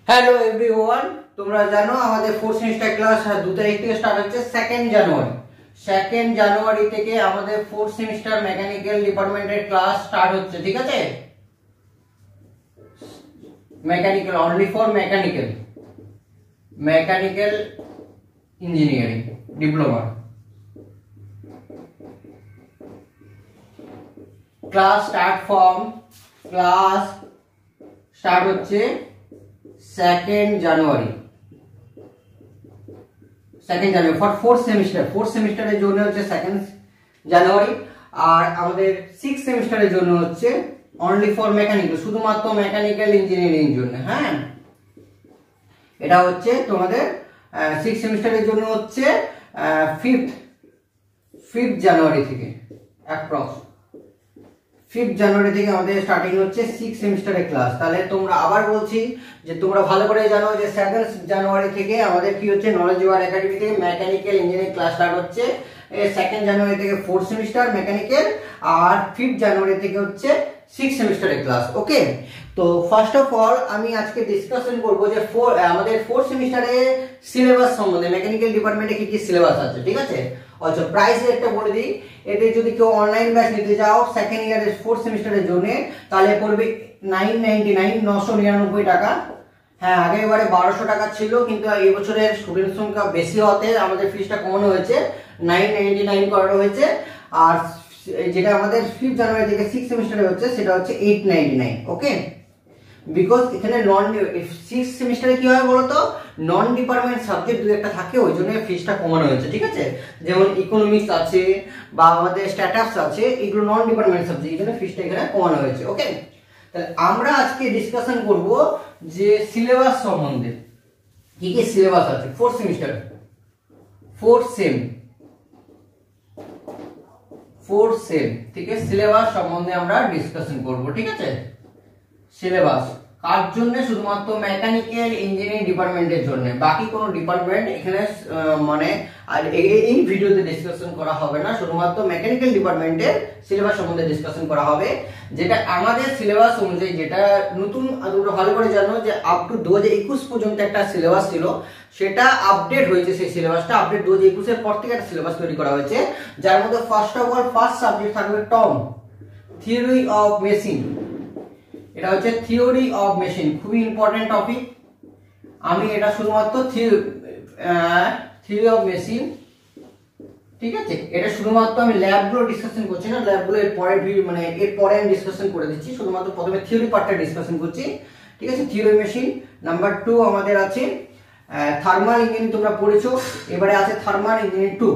Hello everyone, তোমরা জানো আমাদের ফোর্থ সেমিস্টার ক্লাস 2 তারিখ থেকে স্টার্ট হচ্ছে 2nd জানুয়ারি। 2nd জানুয়ারি থেকে আমাদের ফোর্থ সেমিস্টার মেকানিক্যাল ডিপার্টমেন্টের ক্লাস স্টার্ট হচ্ছে, ঠিক আছে? Mechanical only for mechanical engineering diploma. Class start হচ্ছে 2nd জানুয়ারি ফর ফোর্থ সেমিস্টারের জন্য হচ্ছে 2nd জানুয়ারি। আর আমাদের 6th সেমিস্টারের জন্য হচ্ছে অনলি ফর মেকানিক্যাল, শুধুমাত্র মেকানিক্যাল ইঞ্জিনিয়ারিং এর জন্য। হ্যাঁ, এটা হচ্ছে তোমাদের 6th সেমিস্টারের জন্য হচ্ছে 5th জানুয়ারি থেকে, অ্যাপ্রক্স 5th জানুয়ারি থেকে আমাদের স্টার্টিং হচ্ছে 6th সেমিস্টারের ক্লাস। তাহলে তোমরা আবার বলছি যে তোমরা ভালো করে জানো যে 2nd জানুয়ারি থেকে আমাদের কি হচ্ছে, নলেজ ওয়ার একাডেমি থেকে মেকানিক্যাল ইঞ্জিনিয়ারিং ক্লাস স্টার্ট হচ্ছে। 2nd জানুয়ারি থেকে 4th সেমিস্টার মেকানিক্যাল, আর 5th জানুয়ারি থেকে হচ্ছে 6th সেমিস্টারের ক্লাস। ওকে, তো ফার্স্ট অফ অল আমি আজকে ডিসকাশন করব যে আমাদের 4th সেমিস্টারে সিলেবাস সম্বন্ধে, মেকানিক্যাল ডিপার্টমেন্টে কি কি সিলেবাস আছে, ঠিক আছে? আচ্ছা, প্রাইস রেটটা বলে দিই। এতে যদি কেউ অনলাইন ব্যাচ নিতে চাও 2nd ইয়ারের 4th সেমিস্টারের জন্য, তাহলে পড়বে 999 টাকা। হ্যাঁ, আগে এবারে 1200 টাকা ছিল, কিন্তু এই বছরের স্টুডেন্ট সংখ্যা বেশি হতে আমাদের ফিসটা কমানো হয়েছে, 999 করানো হয়েছে। আর যেটা আমাদের 5th জানুয়ারি থেকে 6th সেমিস্টারে হচ্ছে সেটা হচ্ছে 899। ওকে, বিকজ এখানে 6th সেমিস্টারে কি হয় বলতো, নন ডিপার্টমেন্ট সাবজেক্ট দু একটা থাকে, ওই জন্য ফিসটা কমানো হয়েছে, ঠিক আছে? যেমন ইকোনমিক্স আছে বা আমাদের স্ট্যাটাস আছে, এগুলো নন ডিপার্টমেন্ট সাবজেক্ট, এই জন্য ফিসটা এখানে কমানো হয়েছে। ওকে, তাহলে আমরা আজকে ডিসকাশন করব যে সিলেবাস সম্বন্ধে, কি কি সিলেবাস আছে 4th সেমিস্টার, 4th সেম থেকে সিলেবাস সম্বন্ধে আমরা ডিসকাশন করব, ঠিক আছে? সিলেবাস কার জন্য? শুধুমাত্র মেকানিক্যাল ইঞ্জিনিয়ারিং ডিপার্টমেন্টের জন্য, বাকি কোনো ডিপার্টমেন্ট এখানে মানে আর এই ভিডিওতে ডিসকাশন করা হবে না। শুধুমাত্র মেকানিক্যাল ডিপার্টমেন্টের সিলেবাস সম্বন্ধে ডিসকাশন করা হবে, যেটা আমাদের সিলেবাস অনুযায়ী, যেটা নতুন, তোমরা ভালো করে জানো যে আপ টু 2021 পর্যন্ত একটা সিলেবাস ছিল, সেটা আপডেট হয়েছে। সেই সিলেবাসটা আপডেট 2021 এর পর থেকে একটা সিলেবাস তৈরি করা হয়েছে, যার মধ্যে ফার্স্ট সাবজেক্ট থাকবে টম, থিওরি অফ মেশিন। এটা হচ্ছে থিওরি অফ মেশিন, খুবই ইম্পর্টেন্ট টপিক। আমি এটা শুধুমাত্র থিওরি অফ মেশিন, ঠিক আছে? এটা শুধুমাত্র আমি ল্যাবগুলো ডিসকাশন করছি না, ল্যাবগুলো এর পরে আমি ডিসকাশন করে দিচ্ছি। শুধুমাত্র প্রথমে থিওরি পার্টটা ডিসকাশন করছি, ঠিক আছে? Theory machine. নাম্বার 2 আমাদের আছে থার্মাল ইঞ্জিনিয়ারিং, তোমরা পড়েছো। এবারে আছে thermal engineering 2,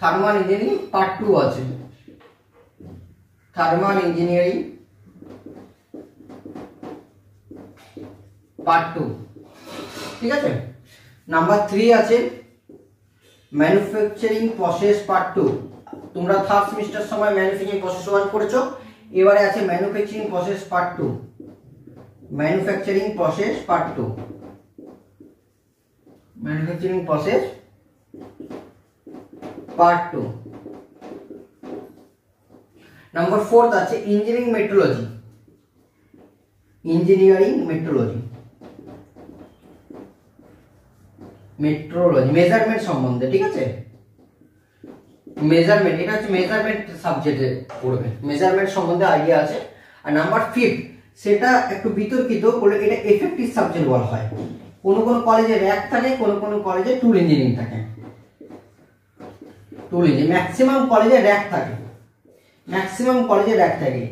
thermal engineering part 2 আছে, থার্মাল ইঞ্জিনিয়ারিং পার্ট 2, ঠিক আছে? নাম্বার 3 আছে ম্যানুফ্যাকচারিং প্রসেস পার্ট 2। তোমরা 3rd সেমিস্টার সময় ম্যানুফ্যাকচারিং প্রসেস 1 করেছো, এবারে আছে manufacturing process part 2, manufacturing process part 2, manufacturing process part 2। Number 4 আছে ইঞ্জিনিয়ারিং মেট্রোলজি, মেজারমেন্ট সম্বন্ধে, ঠিক আছে? মেজারমেন্ট, এটা হচ্ছে মেজারমেন্ট সাবজেক্টে পড়বে, মেজারমেন্ট সম্বন্ধে আইডিয়া আছে। আর নাম্বার 5 সেটা একটু বিতর্কিত, বলে এটা এফেক্টিভ সাবজেক্ট বলা হয়। কোন কোন কলেজে র‍্যাক থাকে, কোন কোন কলেজে টুল ইঞ্জিনিয়ারিং থাকে। ম্যাক্সিমাম কলেজে র‍্যাক থাকে,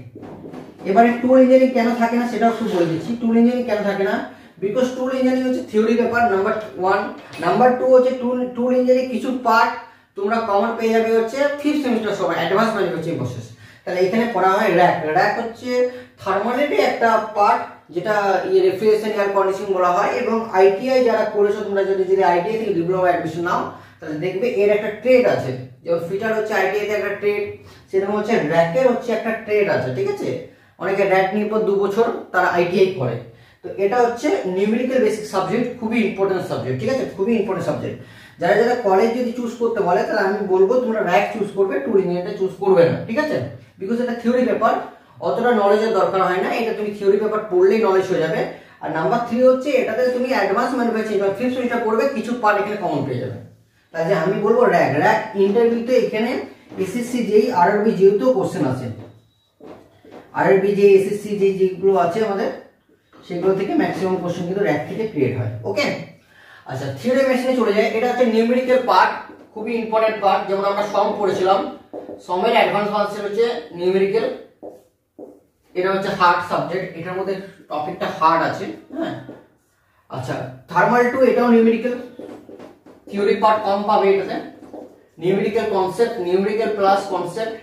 এবারে টুল ইঞ্জিনিয়ারিং কেন থাকে না সেটাও একটু বলে দিচ্ছি। টুল ইঞ্জিনিয়ারিং কেন থাকে না? বিকজ টুল ইঞ্জিনিয়ারিং হচ্ছে থিওরি পেপার, নাম্বার 1। নাম্বার 2 হচ্ছে টুল ইঞ্জিনিয়ারিং কিছু পার্ট তোমরা কমন পেয়ে যাবে হচ্ছে 5th সেমিস্টার সময়, অ্যাডভান্স ম্যানুফ্যাকচারিং প্রসেস। তাহলে এখানে পড়া হয় র‍্যাক হচ্ছে থার্মালেরই একটা পার্ট, যেটা রেফ্রিজারেশন এয়ার কন্ডিশনিং বলা হয়। এবং আইটিআই যারা করেছো, তোমরা যদি আইটিআই থেকে ডিপ্লোমা অ্যাডমিশন নাও, তাহলে দেখবে এর একটা ট্রেড আছে। যেমন ফিটার হচ্ছে আইটিআই তে একটা ট্রেড, সেরকম হচ্ছে র‍্যাকের হচ্ছে একটা ট্রেড আছে, ঠিক আছে? অনেকে র‍্যাক নিয়ে পর 2 বছর তারা আইটিআই করে। তো এটা হচ্ছে নিউমেরিক্যাল বেসিক সাবজেক্ট, খুবই ইম্পর্টেন্ট সাবজেক্ট, ঠিক আছে? খুবই ইম্পর্টেন্ট সাবজেক্ট। যারা যারা কলেজ যদি চুজ করতে বলে, তাহলে আমি বলবো তোমরা র‍্যাক চুজ করবে, টুল ইঞ্জিনিয়ারিংটা চুজ করবে না, ঠিক আছে? বিকজ এটা থিওরি পেপার, অতটা নলেজের দরকার হয় না। এটা তুমি থিওরি পেপার পড়লেই নলেজ হয়ে যাবে। আর নাম্বার 3 হচ্ছে এটাতে তুমি অ্যাডভান্স ম্যানুফ্যাকচারিং বা ফিফথ সেমিস্টার পড়বে, কিছু পার্ট এখানে কমন পেয়ে যাবে। তাহলে আমি বলবো র্যাক ইন্টারভিউতে এখানে এসএসসি যেই আরআরবি যেহেতু কোশ্চেন আছে, আরআরবি যে এসএসসি যেগুলো আছে আমাদের সেগুলো থেকে ম্যাক্সিমাম কোশ্চেন কিন্তু র্যাক থেকে ক্রিয়েট হয়। ওকে, আচ্ছা থিওরি মেশিনে চলে যায়। এটা হচ্ছে নিউমেরিক্যাল পার্ট, খুবই ইম্পর্টেন্ট পার্ট। যেমন আমরা সম পড়েছিলাম, সমের অ্যাডভান্স ভার্সন হচ্ছে নিউমেরিক্যাল। এটা হচ্ছে হার্ড সাবজেক্ট, এটার মধ্যে টপিকটা হার্ড আছে। হ্যাঁ, আচ্ছা থার্মাল 2 এটাও নিউমেরিক্যাল, থিওরি পার্ট কম পাবে এটাতে। Numerical concept, numerical plus concept,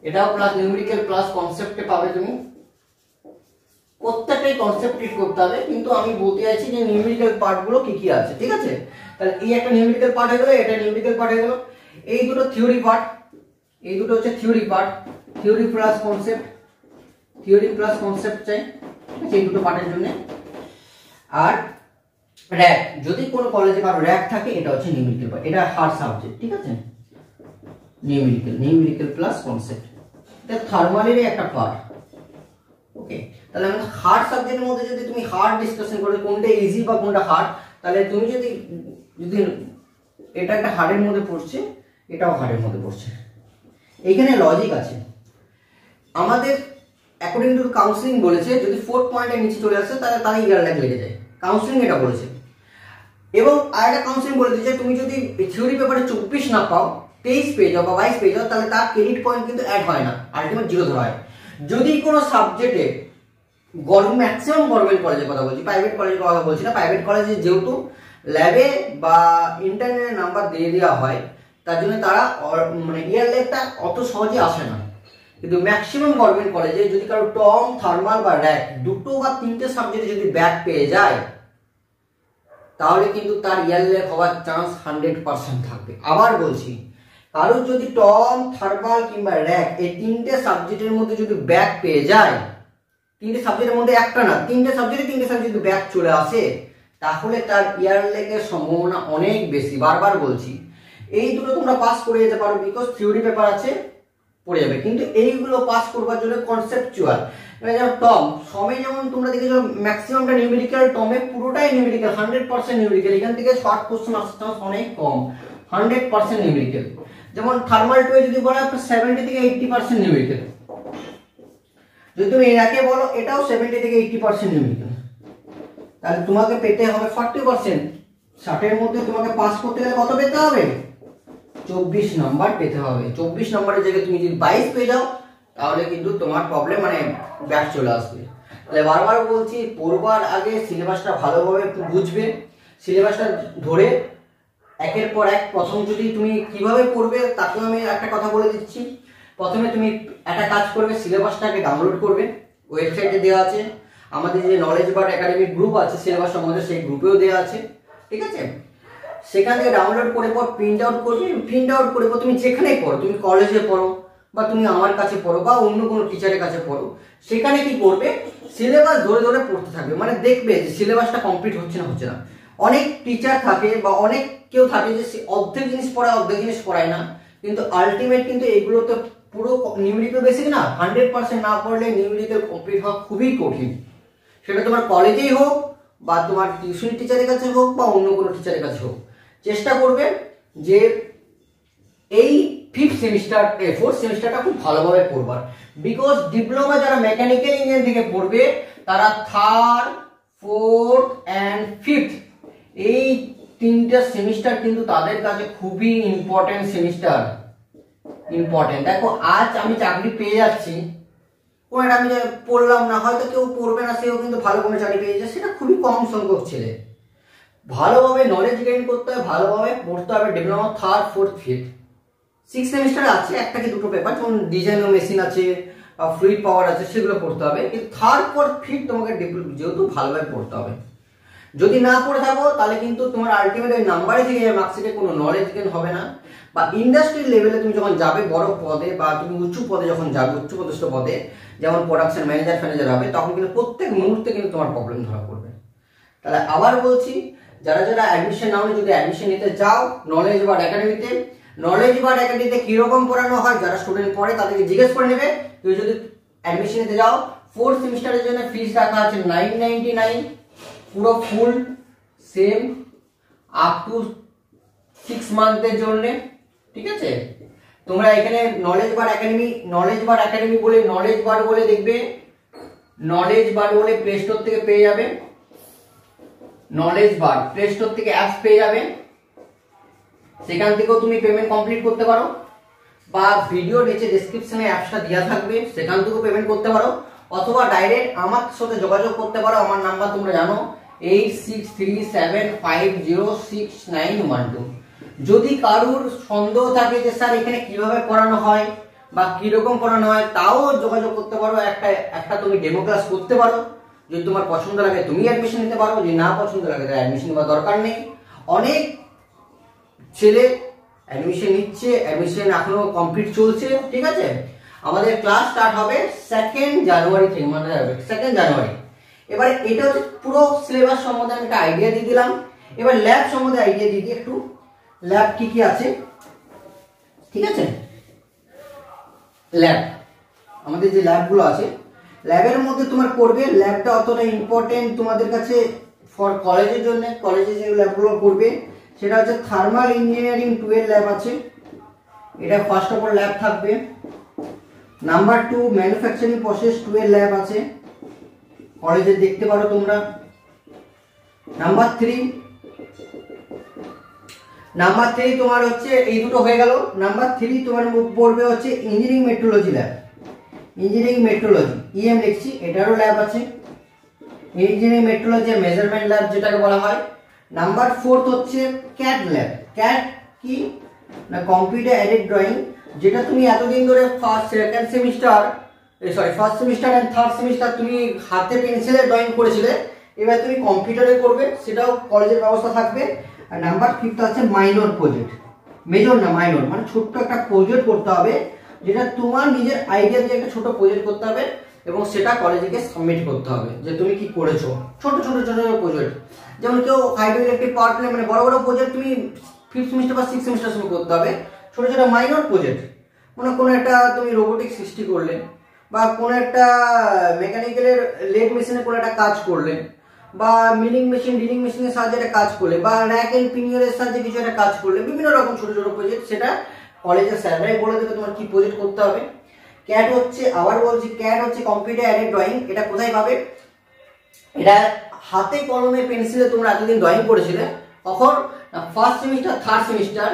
এটাও প্লাস নিউমেরিক্যাল প্লাস কনসেপ্টে পাবে তুমি। প্রত্যেকটাই কনসেপ্ট ট্রিট করতে হবে, কিন্তু আমি বলতে চাইছি যে নিউমেরিক্যাল পার্টগুলো কি কি আছে। ঠিক আছে, তাহলে এই একটা নিউমেরিক্যাল পার্ট হয়ে গেল, এটা নিউমেরিক্যাল পার্ট হয়ে গেল। এই দুটো থিওরি পার্ট, এই দুটো হচ্ছে theory part, theory plus concept, theory plus concept চাই এই দুটো পার্টের জন্য। আর র্যাক, যদি কোনো কলেজে কারো র্যাক থাকে, এটা হচ্ছে নিউমেরিক্যাল পার্ট, এটা হার্ড সাবজেক্ট। ঠিক আছে, নিউমেরিক্যাল প্লাস কনসেপ্ট, এটা থার্মালেরই একটা পার্ট। ওকে, তাহলে আমি হার্ড সাবজেক্টের মধ্যে যদি তুমি হার্ড ডিসকাশন করো কোনটা ইজি বা কোনটা হার্ড, তাহলে তুমি যদি এটা একটা হার্ডের মধ্যে পড়ছে, এটাও হার্ডের মধ্যে পড়ছে। এইখানে লজিক আছে আমাদের অ্যাকর্ডিং টু কাউন্সিলিং বলেছে, যদি 4 পয়েন্টের নিচে চলে আসে তাহলে তার ইয়ার ল্যাগ লেগে যায়। কাউন্সিলিং এটা বলেছে। এবং আরেকটা কাউন্সিলিং বলে দিয়েছে, তুমি যদি থিওরি পেপারে 24 না পাও, 23 পেয়ে যাও বা 22 পেয়ে যাও, তাহলে তার ক্রেডিট পয়েন্ট কিন্তু অ্যাড হয় না, আলটিমেট 0 ধরা হয়। যদি কোনো সাবজেক্টে ম্যাক্সিমাম গভর্নমেন্ট কলেজের কথা বলছি, প্রাইভেট কলেজের কথা বলছি না, প্রাইভেট কলেজে যেহেতু ল্যাবে বা ইন্টারনেটে নাম্বার দিয়ে দেওয়া হয়, তার জন্য তারা মানে ইয়ার ল্যাগটা অত সহজে আসে না। কিন্তু ম্যাক্সিমাম গভর্নমেন্ট কলেজে যদি কারো টম, থার্মাল বা র্যাক দুটো বা তিনটে সাবজেক্টে যদি ব্যাক পেয়ে যায়, তাহলে কিন্তু তার ইয়ার ল্যাগ হওয়ার চান্স 100% থাকবে। আবার বলছি, কারো যদি টম, থার্মাল কিংবা র্যাক এই তিনটে সাবজেক্টের মধ্যে যদি ব্যাক পেয়ে যায়, তিনটে সাবজেক্টের মধ্যে একটা না, তিনটে সাবজেক্টে যদি ব্যাক চলে আসে, তাহলে তার ইয়ার ল্যাগের সম্ভাবনা অনেক বেশি। বারবার বলছি, এই দুটো তোমরা পাস করে যেতে পারো, বিকজ থিওরি পেপার আছে, পড়ে যাবে। কিন্তু এইগুলো পাস করবার জন্য কনসেপচুয়াল, যেমন টম, সমে যেমন তোমরা দেখেছো ম্যাক্সিমামটা নিউমেরিক্যাল, টমে পুরোটাই নিউমেরিক্যাল, 100% নিউমেরিক্যাল। এখান থেকে শর্ট কোশ্চেন আসার চান্স অনেক কম, 100% নিউমেরিক্যাল। যেমন থার্মাল 2 যদি বলা 70 থেকে 80% নিউমেরিক্যাল। যদি তুমি এটাকে বলো, এটাও 70 থেকে 80% নিউমেরিক্যাল। তাহলে তোমাকে পেতে হবে 40%। 60 এর মধ্যে তোমাকে পাস করতে গেলে কত পেতে হবে? 24 নাম্বার পেতে হবে। 24 নাম্বারের জায়গায় তুমি যদি 22 পেয়ে যাও, তাহলে কিন্তু তোমার প্রবলেম মানে ব্যাক চলে আসবে। তাহলে বারবার বলছি, পড়বার আগে সিলেবাসটা ভালোভাবে বুঝবে, সিলেবাসটা ধরে একের পর এক। প্রথম যদি তুমি কিভাবে পড়বে তাকেও আমি একটা কথা বলে দিচ্ছি। প্রথমে তুমি একটা কাজ করবে, সিলেবাসটাকে ডাউনলোড করবে, ওয়েবসাইটে দেওয়া আছে। আমাদের যে নলেজ বার্ড একাডেমিক গ্রুপ আছে সিলেবাস সম্বন্ধে, সেই গ্রুপেও দেওয়া আছে। ঠিক আছে, সেখান থেকে ডাউনলোড করে পর প্রিন্ট আউট করবে। প্রিন্ট আউট করে পর তুমি যেখানেই পড়ো, তুমি কলেজে পড়ো বা তুমি আমার কাছে পড়ো বা অন্য কোনো টিচারের কাছে পড়ো, সেখানে কি করবে, সিলেবাস ধরে ধরে পড়তে থাকবে। মানে দেখবে যে সিলেবাসটা কমপ্লিট হচ্ছে না। অনেক টিচার থাকে বা অনেক কেউ থাকে যে অর্ধেক জিনিস পড়ায়, অর্ধেক জিনিস পড়ায় না, কিন্তু আলটিমেট কিন্তু এগুলো তো পুরো নিউমেরিক্যাল বেসিক না। 100% না পড়লে নিউমেরিক্যাল কমপ্লিট হওয়া খুবই কঠিন। সেটা তোমার কলেজেই হোক বা তোমার টিউশন টিচারের কাছে হোক বা অন্য কোনো টিচারের কাছে হোক, চেষ্টা করবে যে এই 5th সেমিস্টার 4th সেমিস্টারটা খুব ভালোভাবে পড়বার। বিকজ ডিপ্লোমা যারা মেকানিক্যাল ইঞ্জিনিয়ারিং থেকে পড়বে, তারা 3rd, 4th and 5th এই তিনটা সেমিস্টার কিন্তু তাদের কাছে খুবই ইম্পর্টেন্ট সেমিস্টার। ইম্পর্টেন্ট। দেখো, আজ আমি চাকরি পেয়ে যাচ্ছি, কোনটা আমি পড়লাম না, হয়তো কেউ পড়বে না, সেও কিন্তু ভালো কোনো চাকরি পেয়ে যাচ্ছে, সেটা খুবই কম সংখ্যক ছেলে। ভালোভাবে নলেজ গেইন করতে হবে, ভালোভাবে পড়তে হবে। Diploma 3rd, 4th, 5th 6 semester আছে, একটা কি দুটো পেপার, যেমন ডিজাইন ও মেশিন আছে, ফ্লুইড পাওয়ার আছে, সেগুলো পড়তে হবে। কিন্তু 3rd, 4th, 5th তোমাকে যেহেতু ভালোভাবে পড়তে হবে। যদি না পড়ে থাকো, তাহলে কিন্তু তোমার আলটিমেট ওই নাম্বারে থেকে মার্কশিটে কোনো নলেজ গেইন হবে না। বা ইন্ডাস্ট্রি লেভেলে তুমি যখন যাবে বড় পদে, বা তুমি উঁচু পদে যখন যাবে, উচ্চপদস্থ পদে, যেমন প্রোডাকশন ম্যানেজার ফ্যানেজার হবে, তখন কিন্তু প্রত্যেক মুহূর্তে কিন্তু তোমার প্রবলেম ধরা পড়বে। তাহলে আবার বলছি, যারা যারা অ্যাডমিশন নাও, যদি অ্যাডমিশন নিতে যাও নলেজ বার্ড একাডেমিতে, নলেজ বার্ড একাডেমিতে কিরকম পড়ানো হয়, যারা স্টুডেন্ট পড়ে তাদেরকে জিজ্ঞেস করে নেবে। তুমি যদি অ্যাডমিশন নিতে যাও, 4th সেমিস্টারের জন্য ফিস রাখা আছে 999, পুরো ফুল সেম আপ টু 6 মান্থের জন্য। ঠিক আছে, তোমরা এখানে নলেজ বার একাডেমি বলে দেখবে, নলেজ বার বলে প্লে স্টোর থেকে পেয়ে যাবে, নলেজ বার প্লে স্টোর থেকে অ্যাপস পেয়ে যাবে, সেখান থেকেও তুমি পেমেন্ট কমপ্লিট করতে পারো, বা ভিডিও নিচে ডেসক্রিপশনে অ্যাপসটা দেওয়া থাকবে, সেখান থেকেও পেমেন্ট করতে পারো, অথবা ডাইরেক্ট আমার সাথে যোগাযোগ করতে পারো। আমার নাম্বার তোমরা জানো 8637506912। যদি কারুর সন্দেহ থাকে যে স্যার এখানে কিভাবে পড়ানো হয় বা কিরকম পড়ানো হয়, তাও যোগাযোগ করতে পারো। একটা তুমি ডেমো ক্লাস করতে পারো, যদি তোমার পছন্দ লাগে তুমি অ্যাডমিশন নিতে পারো, যদি না পছন্দ লাগে তাহলে অ্যাডমিশন নেওয়ার দরকার নেই। অনেক ছেলে অ্যাডমিশন নিচ্ছে, অ্যাডমিশন এখনো কমপ্লিট চলছে। ঠিক আছে, আমাদের ক্লাস স্টার্ট হবে 2nd জানুয়ারি থেকে, মানে 2nd জানুয়ারি। এবারে এটা হচ্ছে পুরো সিলেবাস সম্বন্ধে আমি একটা আইডিয়া দিয়ে দিলাম। এবার ল্যাব সম্বন্ধে আইডিয়া দিয়ে দিই একটু, ল্যাব কি কি আছে। ঠিক আছে, ল্যাব আমাদের যে ল্যাবগুলো আছে, ল্যাবের মধ্যে তোমার করবে, ল্যাবটা অতটা ইম্পর্টেন্ট তোমাদের কাছে ফর কলেজের জন্য। কলেজে যে ল্যাবগুলো করবে সেটা হচ্ছে থার্মাল ইঞ্জিনিয়ারিং 12 ল্যাব আছে, এটা ফার্স্ট অফ অল ল্যাব থাকবে। নাম্বার 2 ম্যানুফ্যাকচারিং প্রসেস 12 ল্যাব আছে, কলেজে দেখতে পারো তোমরা। নাম্বার 3 তোমার হচ্ছে এই দুটো হয়ে গেল। নাম্বার 3 তোমার পড়বে হচ্ছে engineering metrology lab, engineering metrology EM লিখছি, এটারও ল্যাব আছে। ইঞ্জিনিয়ারিং মেট্রোলজি মেজারমেন্ট ল্যাব যেটাকে বলা হয়। নাম্বার 4 হচ্ছে ক্যাড ল্যাব। ক্যাড কি না, কম্পিউটার এডেড ড্রয়িং, যেটা তুমি এতদিন ধরে first semester and third semester তুমি হাতে পেন্সিলে ড্রয়িং করেছিলে, এবার তুমি কম্পিউটারে করবে, সেটাও কলেজের ব্যবস্থা থাকবে। আর নাম্বার 5 আছে মাইনর প্রজেক্ট, মেজর না মাইনর, মানে ছোট্ট একটা প্রজেক্ট করতে হবে, যেটা তোমার নিজের আইডিয়া দিয়ে একটা ছোট প্রজেক্ট করতে হবে এবং সেটা কলেজে সাবমিট করতে হবে যে তুমি কি করেছো। ছোট ছোট প্রজেক্ট, যেমন কেউ হাইড্রোইলেকট্রিক পাওয়ার প্ল্যান্ট, মানে বড় বড় প্রজেক্ট তুমি 5th সেমিস্টার বা 6th সেমিস্টার শুরু করতে হবে। ছোট ছোট মাইনর প্রজেক্ট, মানে কোনো একটা তুমি রোবোটিক সৃষ্টি করলে, বা কোনো একটা মেকানিক্যালের লেড মেশিনে কোনো একটা কাজ করলে, বা ড্রিলিং মেশিনের সাহায্যে একটা কাজ করলে, বা র্যাক এন্ড পিনিয়রের সাহায্যে কিছু একটা কাজ করলে, বিভিন্ন রকম ছোট ছোট প্রজেক্ট, সেটা কলেজের স্যাররাই বলে দেবে তোমার কি প্রজেক্ট করতে হবে। ক্যাড হচ্ছে, আবার বলছি, ক্যাড হচ্ছে কম্পিউটার এডেড ড্রয়িং। এটা কোথায় পাবে? এটা হাতে কলমে পেন্সিলে তোমরা এতদিন ড্রয়িং করেছিলে, তখন ফার্স্ট সেমিস্টার থার্ড সেমিস্টার,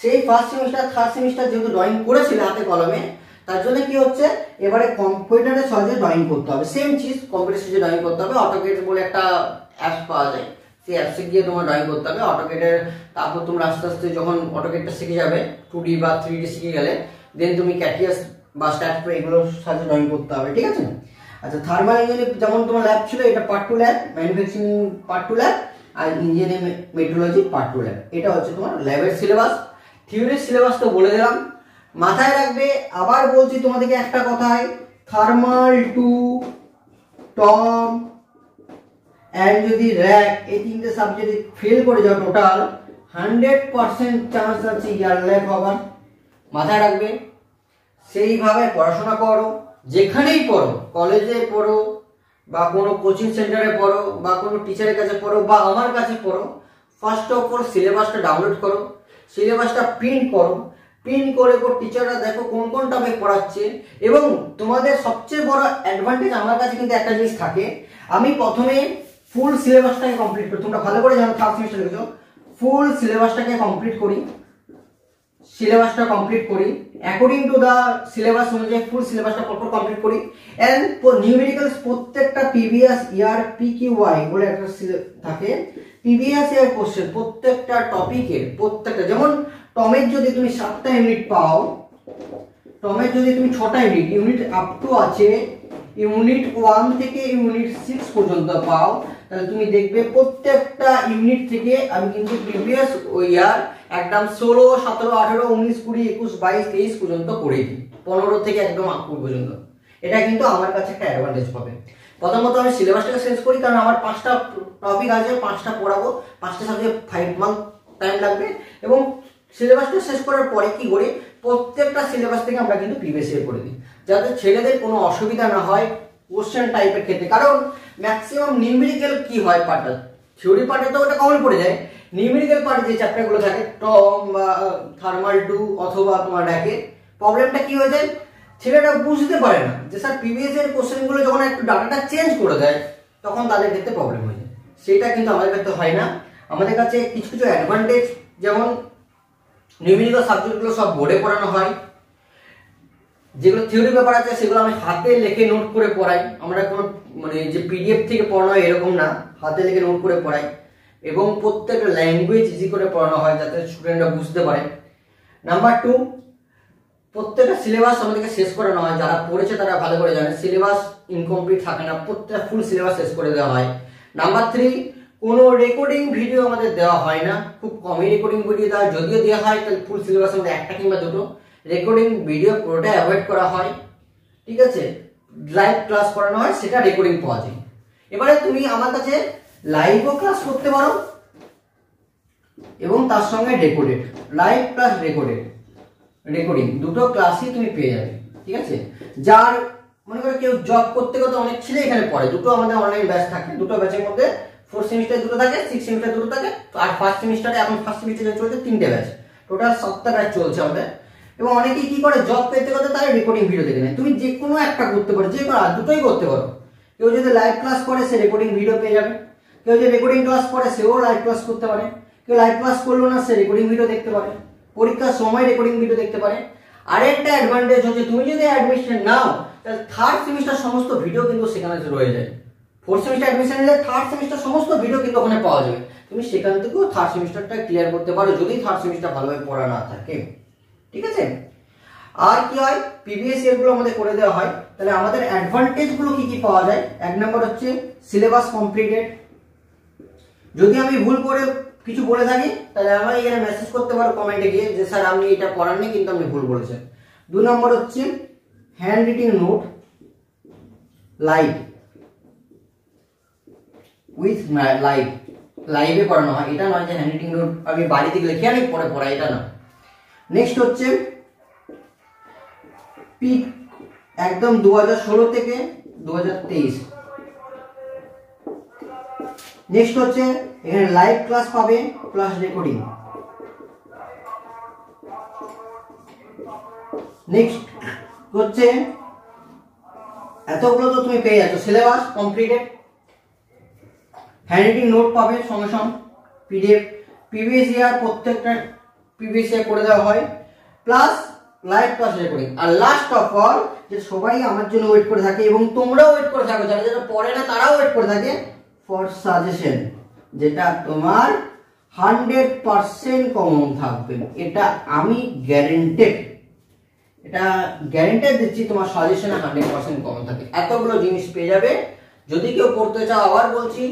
সেই ফার্স্ট সেমিস্টার থার্ড সেমিস্টার যেহেতু ড্রয়িং করেছিলে হাতে কলমে, তার জন্য কি হচ্ছে এবারে কম্পিউটারের সাহায্যে ড্রয়িং করতে হবে। সেম চিজ কম্পিউটারের সাহায্যে ড্রয়িং করতে হবে। অটোকেড বলে একটা অ্যাপস পাওয়া যায়, সেই অ্যাপসে গিয়ে তোমার ড্রয়িং করতে হবে অটোকেডের। তারপর তোমরা আস্তে আস্তে যখন অটোকেডটা শিখে যাবে, 2D বা 3D শিখে গেলে, দেন তুমি ক্যাটিয়াস বা স্ট্যাটপ্রো এগুলোর সাহায্যে ড্রয়িং করতে হবে। ঠিক আছে, আচ্ছা থার্মাল ইঞ্জিনিয়ারিং যেমন তোমার ল্যাব ছিল, এটা part 2 lab, manufacturing part 2 lab, আর ইঞ্জিনিয়ারিং মেট্রোলজি পার্ট 2 ল্যাব। এটা হচ্ছে তোমার ল্যাবের সিলেবাস। থিওরির সিলেবাস তো বলে দিলাম, মাথায় রাখবে। আবার বলছি তোমাদেরকে একটা কথাই, থার্মাল 2, টম এন্ড যদি র্যাক, এই 3টে সাবজেক্টে ফেল করে যাও, টোটাল 100% চান্স আছে ইয়ার ল্যাব হবার। মাথায় রাখবে, সেইভাবে পড়াশোনা করো, যেখানেই পড়ো, কলেজে পড়ো বা কোনো কোচিং সেন্টারে পড়ো বা কোনো টিচারের কাছে পড়ো বা আমার কাছে পড়ো, ফার্স্ট অফ অল সিলেবাসটা ডাউনলোড করো, সিলেবাসটা প্রিন্ট করো, প্রিন্ট করে টিচাররা দেখো কোন কোন টপিক পড়াচ্ছে। এবং তোমাদের সবচেয়ে বড় অ্যাডভান্টেজ আমার কাছে কিন্তু একটা জিনিস থাকে, আমি প্রথমে ফুল সিলেবাসটাকে কমপ্লিট করি। তোমরা ভালো করে জানো, থার্ড সেমিস্টার দেখেছো, ফুল সিলেবাসটাকে কমপ্লিট করি, অ্যাকর্ডিং টু দা সিলেবাস অনুযায়ী ফুল সিলেবাসটা পরপর কমপ্লিট করি। এন্ড নিউমেরিক্যালস প্রত্যেকটা প্রিভিয়াস ইয়ার PQY বলে একটা থাকে, প্রিভিয়াস ইয়ার কোশ্চেন প্রত্যেকটা টপিকের, প্রত্যেকটা, যেমন টমের যদি তুমি 7টা ইউনিট পাও, টমের যদি তুমি 6টা ইউনিট আপ টু আছে ইউনিট 1 থেকে ইউনিট 6 পর্যন্ত পাও, তাহলে তুমি দেখবে প্রত্যেকটা ইউনিট থেকে আমি কিন্তু প্রিভিয়াস ইয়ার একদম 16, 17, 18, 19, 20, 21, 22, 23 পর্যন্ত করে দিই, 15 থেকে একদম 8 পর্যন্ত। এটা কিন্তু আমার কাছে একটা অ্যাডভান্টেজ পাবে। প্রথমত আমি সিলেবাসটাকে চেঞ্জ করি, কারণ আমার 5টা টপিক আছে, 5টা পড়াবো, 5টা সাবজেক্ট 5 মান্থ টাইম লাগবে। এবং সিলেবাসটা শেষ করার পরে কি করি, প্রত্যেকটা সিলেবাস থেকে আমরা কিন্তু প্রিভিয়াস ইয়ার করে দিই, যাতে ছেলেদের কোনো অসুবিধা না হয় কোশ্চেন টাইপের ক্ষেত্রে, কারণ ম্যাক্সিমাম নিউমেরিক্যাল কি হয় পার্টটা, থিওরি পার্টে তো ওটা কমন পড়ে যায়, নিউমেরিক্যাল পার্টে যে চ্যাপ্টারগুলো থাকে টম বা থার্মাল 2 অথবা তোমার র্যাকেট, প্রবলেমটা কি হয়ে যায়, ছেলেরা বুঝতে পারে না যে স্যার প্রিভিয়াস এর কোশ্চেনগুলো যখন একটু ডাটাটা চেঞ্জ করে দেয় তখন তাদের ক্ষেত্রে প্রবলেম হয়ে যায়। সেটা কিন্তু আমাদের ক্ষেত্রে হয় না। আমাদের কাছে কিছু কিছু অ্যাডভান্টেজ, যেমন নিউমেরিক্যাল সাবজেক্টগুলো সব বোর্ডে পড়ানো হয়, যেগুলো থিওরি পেপার আছে সেগুলো আমি হাতে লিখে নোট করে পড়াই। আমরা কোনো মানে যে পিডিএফ থেকে পড়ানো হয় এরকম না, হাতে লিখে নোট করে পড়াই, এবং প্রত্যেকটা ল্যাঙ্গুয়েজ ইজি করে পড়ানো হয় যাতে স্টুডেন্টরা বুঝতে পারে। নাম্বার 2, প্রত্যেকটা সিলেবাস আমাদেরকে শেষ করানো হয়, যারা পড়েছে তারা ভালো করে জানে সিলেবাস ইনকমপ্লিট থাকে না, প্রত্যেকটা ফুল সিলেবাস শেষ করে দেওয়া হয়। নাম্বার 3, কোনো রেকর্ডিং ভিডিও আমাদের দেওয়া হয় না, খুব কমই রেকর্ডিং ভিডিও দেওয়া, যদিও দেওয়া হয় তাহলে ফুল সিলেবাস আমাদের একটা কিংবা দুটো, রেকর্ডিং ভিডিও পুরোটা অ্যাভয়েড করা হয়। ঠিক আছে, লাইভ ক্লাস করানো হয়, সেটা রেকর্ডিং পাওয়া যায়। এবারে তুমি আমার কাছে লাইভও ক্লাস করতে পারো এবং তার সঙ্গে রেকর্ডেড, লাইভ প্লাস রেকর্ডিং দুটো ক্লাসই তুমি পেয়ে যাবে। ঠিক আছে, যার মনে করো কেউ জব করতে করতে অনেক ছেলে এখানে পড়ে, দুটো আমাদের অনলাইন ব্যাচ থাকে, দুটো ব্যাচের মধ্যে 4 সেমিস্টার দুটো থাকে, 6 সেমিস্টার দুটো থাকে, আর ফার্স্ট সেমিস্টারে এখন ফার্স্ট সেমিস্টারে চলছে 3টে ব্যাচ, টোটাল 7টা ব্যাচ চলছে আমাদের। এবং অনেকেই কি করে জব পেতে করতে তারা রেকর্ডিং ভিডিও দেখে নেয়, তুমি যে কোনো একটা করতে পারো, যে কোনো দুটোই করতে পারো। কেউ যদি লাইভ ক্লাস করে সে রেকর্ডিং ভিডিও পেয়ে যাবে, কেউ যদি রেকর্ডিং ক্লাস করে সেও লাইভ ক্লাস করতে পারে, কেউ লাইভ ক্লাস করলো না সে রেকর্ডিং ভিডিও দেখতে পারে, পরীক্ষার সময় রেকর্ডিং ভিডিও দেখতে পারে। আরেকটা অ্যাডভান্টেজ হচ্ছে তুমি যদি অ্যাডমিশন নাও তাহলে থার্ড সেমিস্টার সমস্ত ভিডিও কিন্তু সেখানে রয়ে যায়। 4th সেমিস্টার অ্যাডমিশন নিলে থার্ড সেমিস্টার সমস্ত ভিডিও কিন্তু ওখানে পাওয়া যাবে, তুমি সেখান থেকেও থার্ড সেমিস্টারটা ক্লিয়ার করতে পারো যদি থার্ড সেমিস্টার ভালোভাবে পড়া না থাকে। ঠিক আছে, আর কি হয়, প্রিভিয়াস ইয়ার গুলো আমাদের করে দেওয়া হয়, তাহলে আমাদের অ্যাডভান্টেজ গুলো কি কি পাওয়া যায়। 1 নম্বর হচ্ছে সিলেবাস কমপ্লিটেড, যদি আমি ভুল করে কিছু বলে থাকি তাহলে আমার এখানে মেসেজ করতে পারো কমেন্টে গিয়ে যে স্যার আপনি এটা পড়াননি কিন্তু আপনি ভুল বলেছেন। 2 নম্বর হচ্ছে হ্যান্ড রিটিং নোট লাইভ উইথ লাইভে পড়ানো হয়, এটা নয় যে হ্যান্ড রিটিং নোট আমি বাড়িতে লিখে আনি পরে পড়াই, এটা না। নেক্সট হচ্ছে পিক একদম 2016 থেকে 2023। নেক্সট হচ্ছে এখানে লাইভ ক্লাস পাবে প্লাস রেকর্ডিং। নেক্সট হচ্ছে এতগুলো তো তুমি পেয়ে যাচ্ছ, সিলেবাস কমপ্লিটেড, হ্যান্ডরাইটিং নোট পাবে সঙ্গে সঙ্গে, পিডিএফ, প্রিভিয়াস ইয়ার প্রত্যেকটা প্রিভিয়াস ইয়ার করে দেওয়া হয়, প্লাস লাইভ ক্লাস রেকর্ডিং। আর লাস্ট অফ অল যে সবাই আমার জন্য ওয়েট করে থাকে এবং তোমরাও ওয়েট করে থাকো, যারা যারা পড়ে না তারাও ওয়েট করে থাকে, ফর সাজেশন, যেটা তোমার 100% কমন থাকবে, এটা আমি গ্যারেন্টেড, এটা গ্যারেন্টেড দিচ্ছি তোমার সাজেশনে 100% কমন থাকে। এতগুলো জিনিস পেয়ে যাবে। যদি কেউ পড়তে চাও আবার বলছি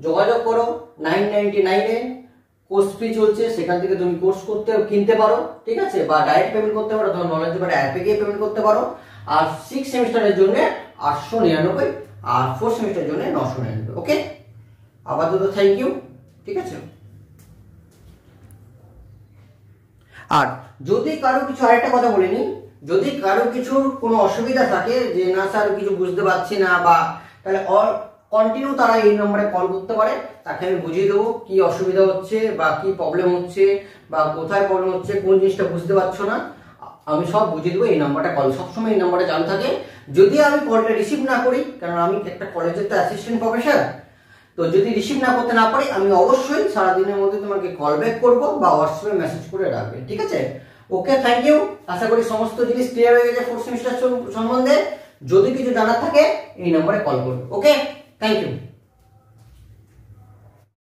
যোগাযোগ করো, 999 কোর্স ফি চলছে, সেখান থেকে তুমি কোর্স করতে কিনতে পারো। ঠিক আছে, বা ডাইরেক্ট পেমেন্ট করতে পারো, তোমার নলেজ পেপার অ্যাপে গিয়ে পেমেন্ট করতে পারো। আর 6 সেমিস্টারের জন্য 899 আর 4 সেমিস্টারের জন্য 999। ওকে, আপাতত থ্যাংক ইউ। ঠিক আছে, আর যদি কারো কিছু আরেকটা কথা বলে নি, যদি কারো কিছুর কোনো অসুবিধা থাকে যে না স্যার কিছু বুঝতে পারছি না বা, তাহলে কন্টিনিউ তারা এই নম্বরে কল করতে পারে, তাকে আমি বুঝিয়ে দেবো কি অসুবিধা হচ্ছে বা কি প্রবলেম হচ্ছে বা কোথায় প্রবলেম হচ্ছে, কোন জিনিসটা বুঝতে পারছো না, আমি সব বুঝিয়ে দেবো। এই নাম্বারটা কল সবসময় এই নাম্বারটা চালু থাকে। যদি আমি কলটা রিসিভ না করি, কারণ আমি একটা কলেজের তো অ্যাসিস্ট্যান্ট প্রফেসর, তো যদি রিসিভ না করতে না পারি আমি অবশ্যই সারাদিনের মধ্যে তোমাকে কল ব্যাক করবো বা হোয়াটসঅ্যাপে মেসেজ করে রাখবে। ঠিক আছে, ওকে, থ্যাংক ইউ। আশা করি সমস্ত জিনিস ক্লিয়ার হয়ে গেছে 4th সেমিস্টার সম্বন্ধে। যদি কিছু জানার থাকে এই নম্বরে কল করবে। ওকে, থ্যাংক ইউ।